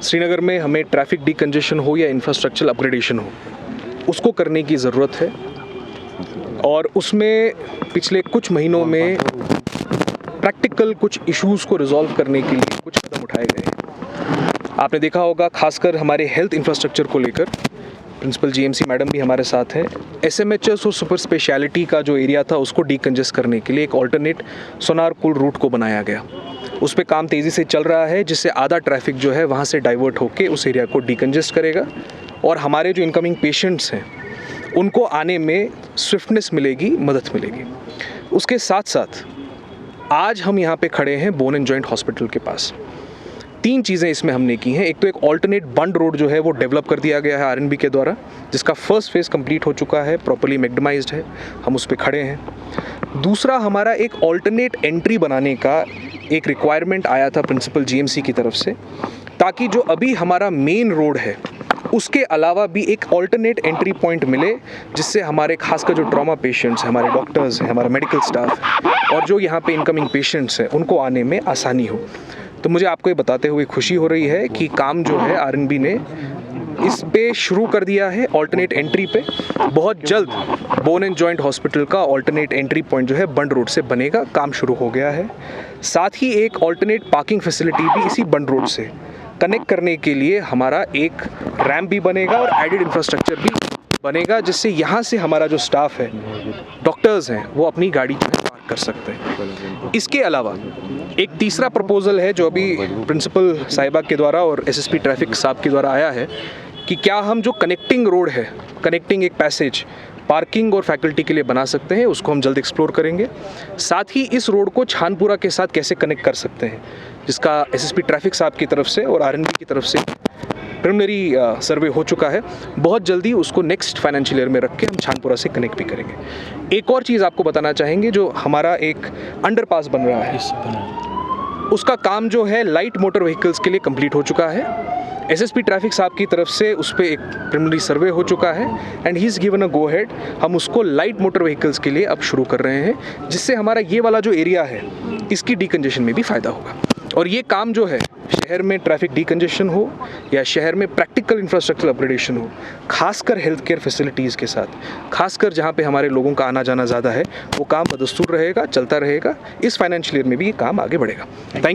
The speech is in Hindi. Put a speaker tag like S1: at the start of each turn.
S1: श्रीनगर में हमें ट्रैफिक डीकंजेशन हो या इंफ्रास्ट्रक्चर अपग्रेडेशन हो, उसको करने की ज़रूरत है और उसमें पिछले कुछ महीनों में प्रैक्टिकल कुछ इश्यूज़ को रिजॉल्व करने के लिए कुछ कदम उठाए गए हैं। आपने देखा होगा खासकर हमारे हेल्थ इंफ्रास्ट्रक्चर को लेकर प्रिंसिपल जीएमसी मैडम भी हमारे साथ हैं। एसएमएचएस और सुपर स्पेशलिटी का जो एरिया था उसको डीकंजेस्ट करने के लिए एक ऑल्टरनेट सोनारकुल रूट को बनाया गया। उस पर काम तेज़ी से चल रहा है, जिससे आधा ट्रैफिक जो है वहाँ से डाइवर्ट होकर उस एरिया को डीकंजेस्ट करेगा और हमारे जो इनकमिंग पेशेंट्स हैं उनको आने में स्विफ्टनेस मिलेगी, मदद मिलेगी। उसके साथ साथ आज हम यहाँ पे खड़े हैं बोन एंड जॉइंट हॉस्पिटल के पास। 3 चीज़ें इसमें हमने की हैं। एक तो एक ऑल्टरनेट बंड रोड जो है वो डेवलप कर दिया गया है आरएनबी के द्वारा, जिसका फर्स्ट फेज़ कंप्लीट हो चुका है, प्रॉपर्ली मैग्डमाइज्ड है, हम उस पर खड़े हैं। दूसरा, हमारा एक ऑल्टरनेट एंट्री बनाने का एक रिक्वायरमेंट आया था प्रिंसिपल जीएमसी की तरफ से, ताकि जो अभी हमारा मेन रोड है उसके अलावा भी एक ऑल्टरनेट एंट्री पॉइंट मिले, जिससे हमारे खासकर जो ट्रॉमा पेशेंट्स हैं, हमारे डॉक्टर्स हैं, हमारा मेडिकल स्टाफ है और जो यहाँ पे इनकमिंग पेशेंट्स हैं उनको आने में आसानी हो। तो मुझे आपको ये बताते हुए खुशी हो रही है कि काम जो है आरएनबी ने इस पे शुरू कर दिया है ऑल्टरनेट एंट्री पे। बहुत जल्द बोन एंड जॉइंट हॉस्पिटल का ऑल्टरनेट एंट्री पॉइंट जो है बंड रोड से बनेगा, काम शुरू हो गया है। साथ ही एक ऑल्टरनेट पार्किंग फैसिलिटी भी इसी बंड रोड से कनेक्ट करने के लिए हमारा एक रैम्प भी बनेगा और एडेड इंफ्रास्ट्रक्चर भी बनेगा, जिससे यहाँ से हमारा जो स्टाफ है, डॉक्टर्स हैं, वो अपनी गाड़ी जो है पार्क कर सकते हैं। इसके अलावा एक तीसरा प्रपोजल है जो अभी प्रिंसिपल साहिबा के द्वारा और एसएसपी ट्रैफिक साहब के द्वारा आया है कि क्या हम जो कनेक्टिंग रोड है, कनेक्टिंग एक पैसेज पार्किंग और फैकल्टी के लिए बना सकते हैं, उसको हम जल्द एक्सप्लोर करेंगे। साथ ही इस रोड को छानपुरा के साथ कैसे कनेक्ट कर सकते हैं, जिसका एसएसपी ट्रैफिक साहब की तरफ से और आरएनबी की तरफ से प्रिलिमिनरी सर्वे हो चुका है। बहुत जल्दी उसको नेक्स्ट फाइनेंशियल ईयर में रख के हम छानपुरा से कनेक्ट भी करेंगे। एक और चीज़ आपको बताना चाहेंगे, जो हमारा एक अंडरपास बन रहा है, उसका काम जो है लाइट मोटर व्हीकल्स के लिए कंप्लीट हो चुका है। एसएसपी ट्रैफिक साहब की तरफ से उस पर एक प्रिलिमिनरी सर्वे हो चुका है and he is given a go head. हम उसको लाइट मोटर व्हीकल्स के लिए अब शुरू कर रहे हैं, जिससे हमारा ये वाला जो एरिया है इसकी डीकंजेशन में भी फ़ायदा होगा। और ये काम जो है, शहर में ट्रैफिक डीकंजेशन हो या शहर में प्रैक्टिकल इंफ्रास्ट्रक्चर अपग्रेडेशन हो, खासकर हेल्थ केयर फैसिलिटीज़ के साथ, खासकर जहाँ पे हमारे लोगों का आना जाना ज़्यादा है, वो काम बदस्तूर रहेगा, चलता रहेगा। इस फाइनेंशियल ईयर में भी ये काम आगे बढ़ेगा। थैंक